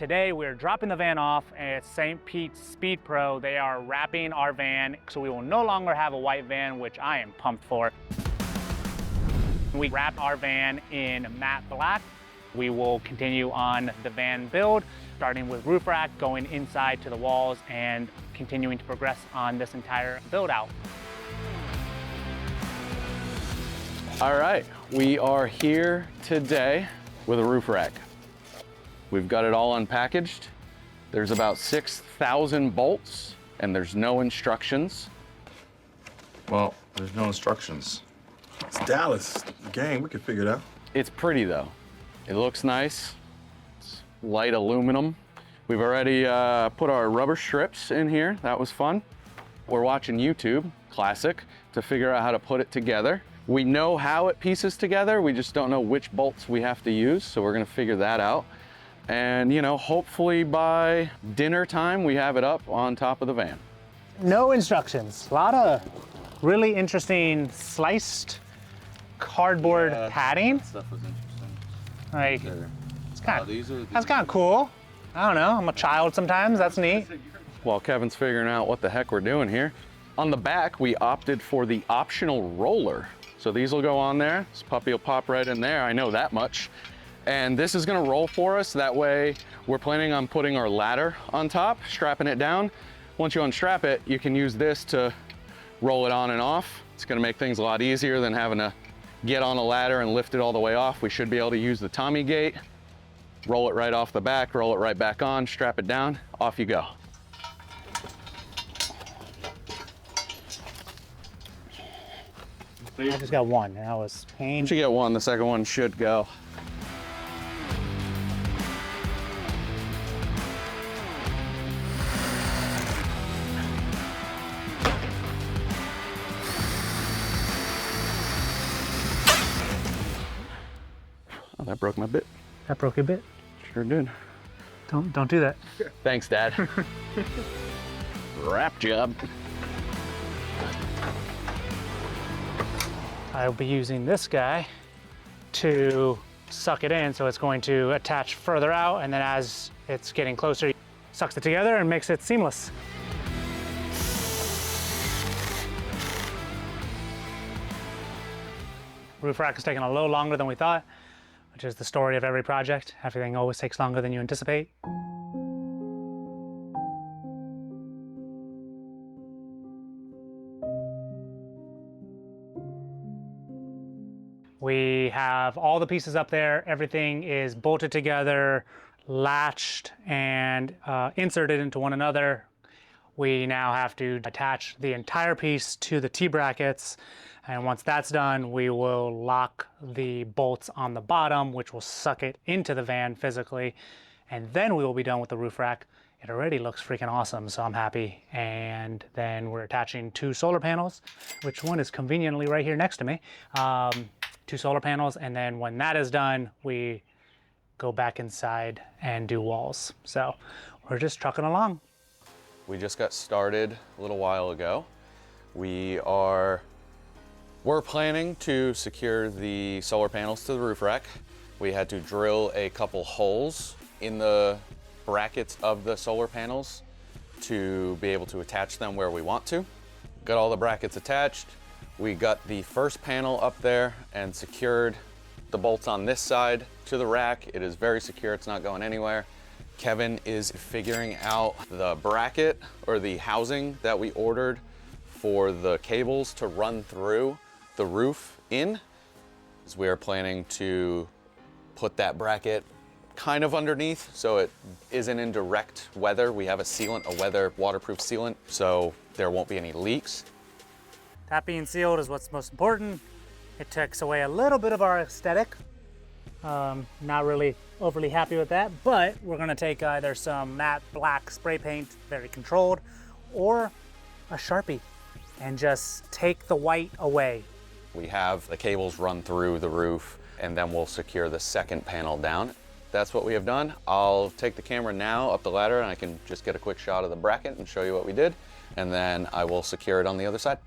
Today we're dropping the van off at St. Pete's Speed Pro. They are wrapping our van, so we will no longer have a white van, which I am pumped for. We wrapped our van in matte black. We will continue on the van build, starting with roof rack, going inside to the walls, and continuing to progress on this entire build out. All right, we are here today with a roof rack. We've got it all unpackaged. There's about 6,000 bolts and there's no instructions. Well, there's no instructions. It's Dallas. Gang, we can figure it out. It's pretty though. It looks nice. It's light aluminum. We've already put our rubber strips in here. That was fun. We're watching YouTube, classic, to figure out how to put it together. We know how it pieces together. We just don't know which bolts we have to use. So we're gonna figure that out. And you know, hopefully by dinner time, we have it up on top of the van. No instructions. A lot of really interesting sliced cardboard padding. That stuff was interesting. Like, that's kind of cool. I don't know, I'm a child sometimes, that's neat. While Kevin's figuring out what the heck we're doing here, on the back, we opted for the optional roller. So these will go on there. This puppy will pop right in there, I know that much. And this is gonna roll for us. That way, we're planning on putting our ladder on top, strapping it down. Once you unstrap it, you can use this to roll it on and off. It's gonna make things a lot easier than having to get on a ladder and lift it all the way off. We should be able to use the Tommy gate, roll it right off the back, roll it right back on, strap it down, off you go. I just got one, and that was pain. Once you get one, the second one should go. Oh, that broke my bit. That broke your bit? Sure did. Don't do that. Thanks, Dad. Wrap job. I'll be using this guy to suck it in, so it's going to attach further out, and then as it's getting closer, it sucks it together and makes it seamless. Roof rack is taking a little longer than we thought, which is the story of every project. Everything always takes longer than you anticipate. We have all the pieces up there. Everything is bolted together, latched, and inserted into one another. We now have to attach the entire piece to the T-brackets. And once that's done, we will lock the bolts on the bottom, which will suck it into the van physically. And then we will be done with the roof rack. It already looks freaking awesome, so I'm happy. And then we're attaching 2 solar panels, which one is conveniently right here next to me. 2 solar panels, and then when that is done, we go back inside and do walls. So we're just trucking along. We just got started a little while ago. We're planning to secure the solar panels to the roof rack. We had to drill a couple holes in the brackets of the solar panels to be able to attach them where we want to. Got all the brackets attached. We got the first panel up there and secured the bolts on this side to the rack. It is very secure, it's not going anywhere. Kevin is figuring out the bracket or the housing that we ordered for the cables to run through the roof in. As we are planning to put that bracket kind of underneath so it isn't in direct weather. We have a sealant, a waterproof sealant, so there won't be any leaks. That being sealed is what's most important. It takes away a little bit of our aesthetic. Not really overly happy with that, but we're gonna take either some matte black spray paint, very controlled, or a Sharpie, and just take the white away. We have the cables run through the roof, and then we'll secure the second panel down. That's what we have done. I'll take the camera now up the ladder and I can just get a quick shot of the bracket and show you what we did, and then I will secure it on the other side.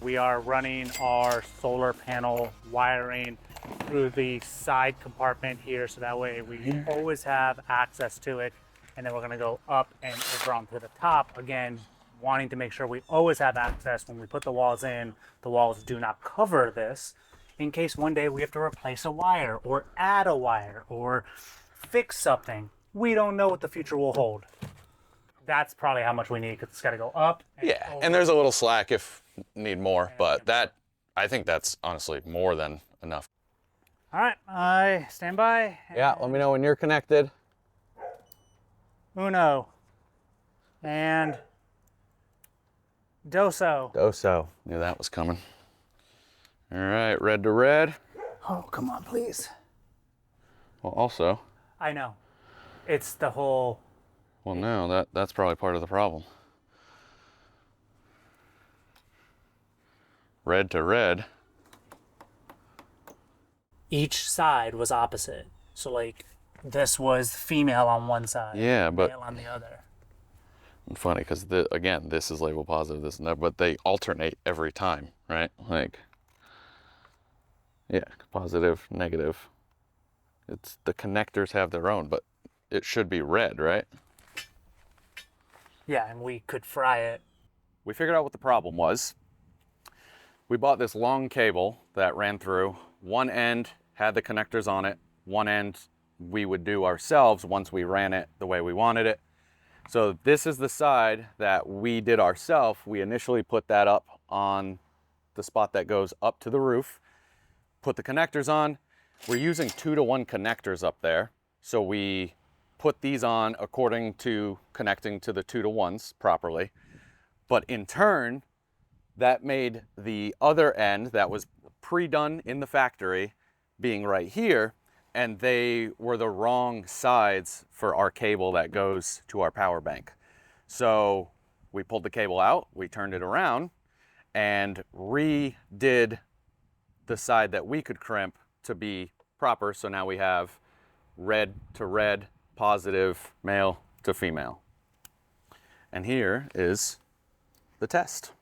We are running our solar panel wiring through the side compartment here, so that way we always have access to it and then we're gonna go up and over onto the top again, wanting to make sure we always have access when we put the walls in. The walls do not cover this in case one day we have to replace a wire or add a wire or fix something. We don't know what the future will hold. That's probably how much we need, because it's got to go up. Yeah, and there's a little slack if need more, but I think that's honestly more than enough. All right, I stand by. Yeah, let me know when you're connected. Uno. And Doso. Doso. Knew that was coming. All right, red to red. Oh, come on, please. Well, also. I know. It's the whole. Well, no, that's probably part of the problem. Red to red. Each side was opposite. So, like, this was female on one side. Yeah, but. Male on the other. Funny, because again, this is labeled positive, this and that, but they alternate every time, right? Like, yeah, positive, negative. It's the connectors have their own, but it should be red, right? Yeah, and we could fry it. We figured out what the problem was. We bought this long cable that ran through. One end had the connectors on it. One end we would do ourselves once we ran it the way we wanted it. So this is the side that we did ourselves. We initially put that up on the spot that goes up to the roof, put the connectors on. We're using 2-to-1 connectors up there. So we put these on according to connecting to the 2-to-1s properly. But in turn, that made the other end that was pre-done in the factory being right here, and they were the wrong sides for our cable that goes to our power bank. So we pulled the cable out, we turned it around, and redid the side that we could crimp to be proper. So now we have red to red, positive, male to female. And here is the test.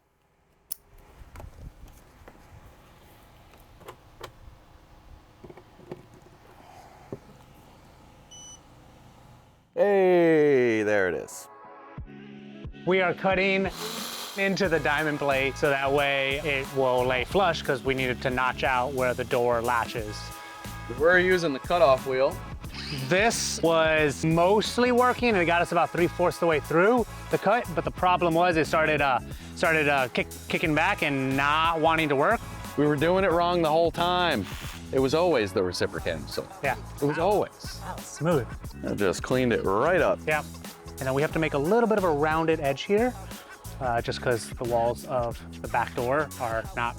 Hey, there it is. We are cutting into the diamond plate so that way it will lay flush, because we needed to notch out where the door latches. We're using the cutoff wheel. This was mostly working, and it got us about 3/4 the way through the cut, but the problem was it started kicking back and not wanting to work. We were doing it wrong the whole time. It was always the reciprocating, so Yeah. it was always. Wow, smooth. I just cleaned it right up. Yeah. And then we have to make a little bit of a rounded edge here, just because the walls of the back door are not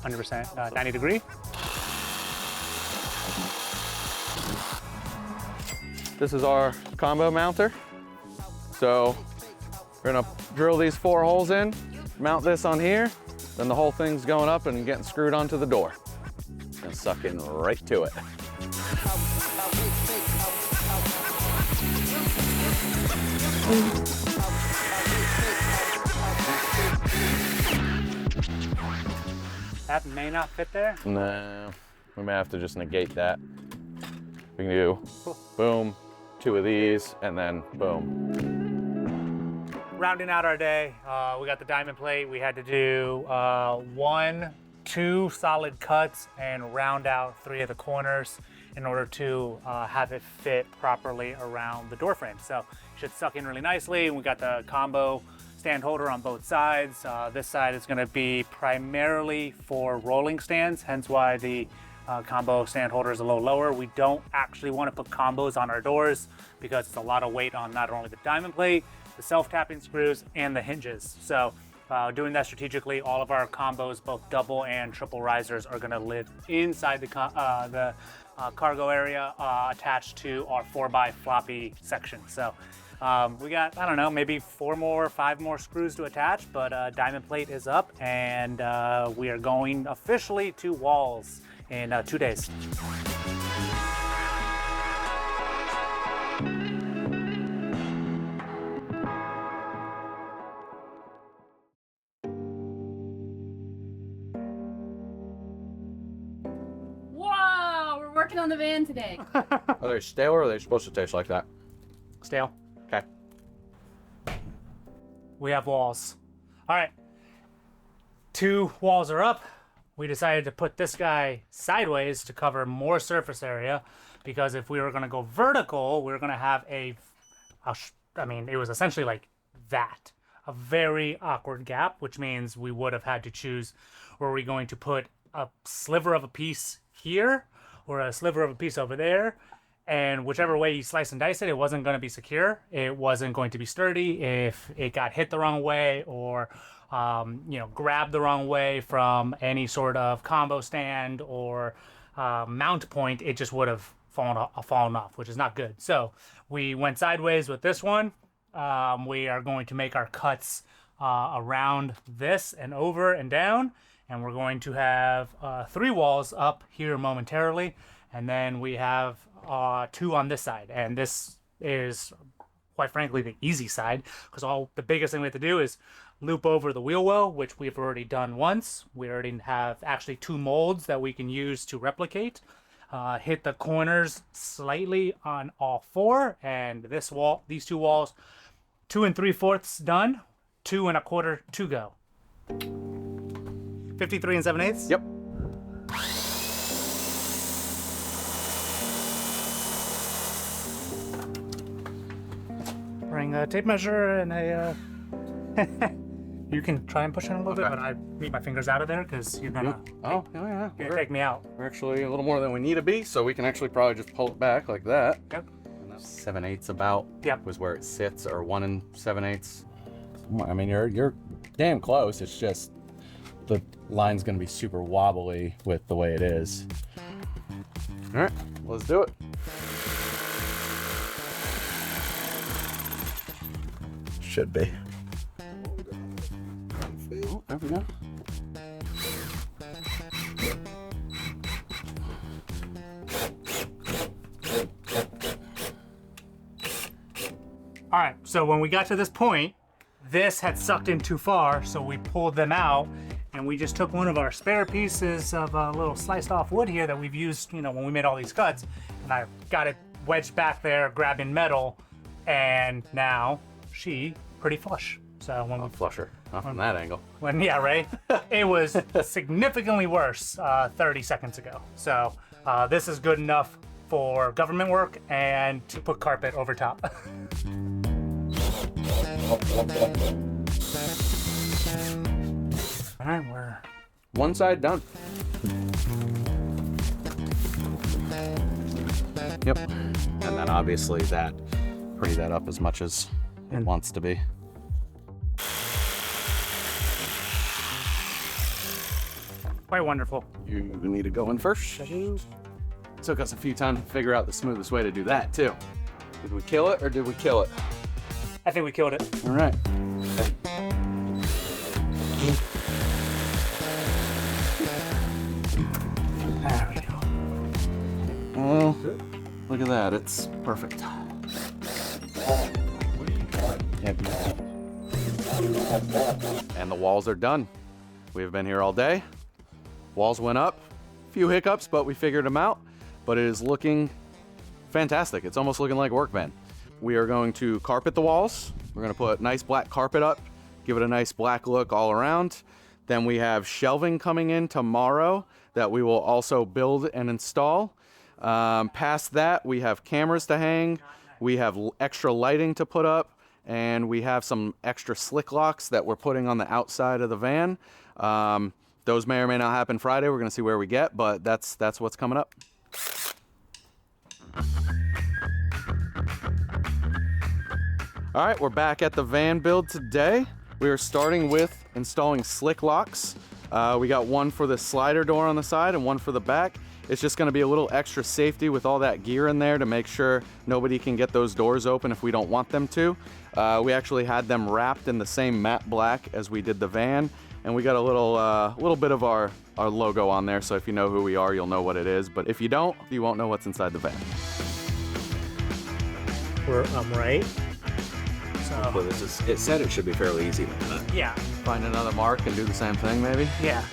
100% 90 degree. This is our combo mounter. So we're gonna drill these 4 holes in, mount this on here, then the whole thing's going up and getting screwed onto the door. And suck in right to it. That may not fit there. No, we may have to just negate that. We can do boom, 2 of these, and then boom. Rounding out our day, we got the diamond plate. We had to do 2 solid cuts and round out 3 of the corners in order to have it fit properly around the door frame. So it should suck in really nicely. We got the combo stand holder on both sides. This side is going to be primarily for rolling stands, hence why the combo stand holder is a little lower. We don't actually want to put combos on our doors because it's a lot of weight on not only the diamond plate, the self-tapping screws, and the hinges. So doing that strategically, all of our combos, both double and triple risers, are going to live inside the cargo area attached to our 4x floppy section. So we got, I don't know, maybe 5 more screws to attach, but diamond plate is up, and we are going officially to walls in 2 days. Wow, we're working on the van today. Are they stale or are they supposed to taste like that? Stale. we have walls. All right, 2 walls are up. We decided to put this guy sideways to cover more surface area, because if we were gonna go vertical, we were gonna have I mean, it was essentially like that, a very awkward gap, which means we would have had to choose, were we going to put a sliver of a piece here or a sliver of a piece over there? And whichever way you slice and dice it, it wasn't going to be secure. It wasn't going to be sturdy. If it got hit the wrong way or, you know, grabbed the wrong way from any sort of combo stand or mount point, it just would have fallen off, which is not good. So we went sideways with this one. We are going to make our cuts around this and over and down. And we're going to have 3 walls up here momentarily. And then we have 2 on this side. And this is, quite frankly, the easy side, because the biggest thing we have to do is loop over the wheel well, which we've already done once. We already have actually 2 molds that we can use to replicate. Hit the corners slightly on all 4, and these 2 walls, 2 3/4 done, 2 1/4 to go. 53 7/8. Yep. Bring a tape measure and a. You can try and push it a little bit, but I need my fingers out of there because you're gonna. Oh, yeah. You're gonna take me out. We're actually a little more than we need to be, so we can actually probably just pull it back like that. Yep. 7/8 about. Yep. Was where it sits, or 1 7/8. I mean, you're damn close. It's just the line's gonna be super wobbly with the way it is. All right, let's do it. Should be. Oh, there we go. All right, so when we got to this point, this had sucked in too far, so we pulled them out, and we just took one of our spare pieces of a little sliced off wood here that we've used, you know, when we made all these cuts, and I got it wedged back there, grabbing metal, and now she pretty flush. So when we Flusher, not from that angle. yeah, right. It was significantly worse 30 seconds ago. So this is good enough for government work and to put carpet over top. All right, we're One side done. Yep. And then obviously pretty that up as much as it wants to be. quite wonderful. You need to go in first. Took us a few times to figure out the smoothest way to do that too. Did we kill it or did we kill it? I think we killed it. All right. There we go. Well, look at that. It's perfect. Yep. And the walls are done. We've been here all day. Walls went up. A few hiccups, but we figured them out. But it is looking fantastic. It's almost looking like a work van. We are going to carpet the walls. We're going to put nice black carpet up, give it a nice black look all around. Then we have shelving coming in tomorrow that we will also build and install. Past that, we have cameras to hang. We have extra lighting to put up, and we have some extra slick locks that we're putting on the outside of the van. Those may or may not happen Friday. We're going to see where we get, but that's what's coming up. All right, we're back at the van build today. We are starting with installing slick locks. We got one for the slider door on the side and one for the back. It's just gonna be a little extra safety with all that gear in there to make sure nobody can get those doors open if we don't want them to. We actually had them wrapped in the same matte black as we did the van, and we got a little bit of our logo on there, so if you know who we are, you'll know what it is, but if you don't, you won't know what's inside the van. I'm right. So, It said it should be fairly easy. yeah, Find another mark and do the same thing, maybe? yeah.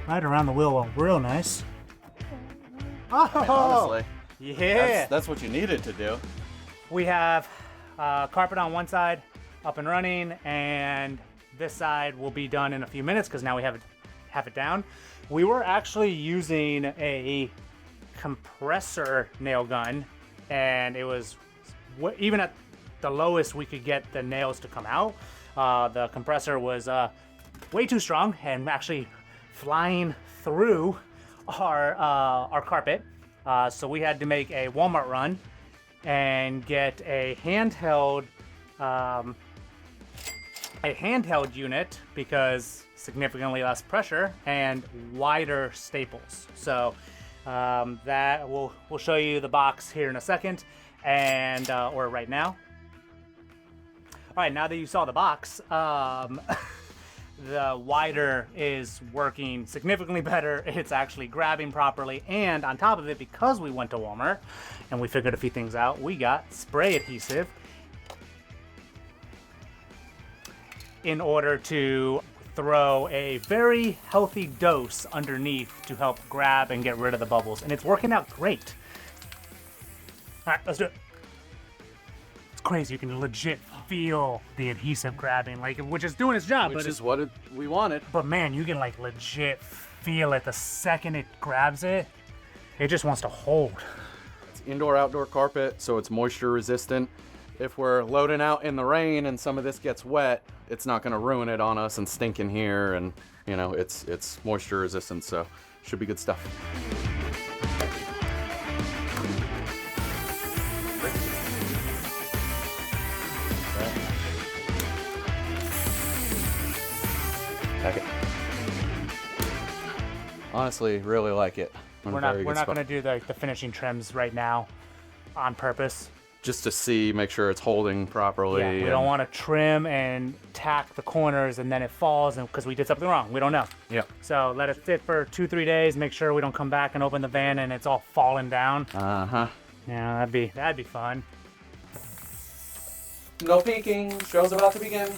right around the wheel real nice. Oh, Honestly, yeah. that's what you needed to do. We have carpet on one side up and running, and this side will be done in a few minutes because now we have it down. We were actually using a compressor nail gun, and it was even at the lowest we could get the nails to come out. The compressor was way too strong and actually flying through our carpet. So we had to make a Walmart run and get a handheld unit because significantly less pressure and wider staples. So that we'll show you the box here in a second, and or right now. All right, now that you saw the box, the wider is working significantly better. It's actually grabbing properly, and on top of it, because we went to Walmart and we figured a few things out, we got spray adhesive in order to throw a very healthy dose underneath to help grab and get rid of the bubbles, and it's working out great. All right, let's do it. It's crazy. You can legit feel the adhesive grabbing, like, which is doing its job. Which is what we wanted. But man, you can like legit feel it the second it grabs it. It just wants to hold. It's indoor-outdoor carpet, so it's moisture resistant. If we're loading out in the rain and some of this gets wet, it's not going to ruin it on us and stink in here, and you know, it's moisture resistant, so should be good stuff. Pack it. Honestly, really like it. We're not going to do the finishing trims right now on purpose. Just to see, make sure it's holding properly. Yeah, we don't want to trim and tack the corners and then it falls, and because we did something wrong. We don't know. Yep. So let it sit for 2-3 days. Make sure we don't come back and open the van and it's all falling down. Uh-huh. Yeah, that'd be fun. No peeking. Show's about to begin.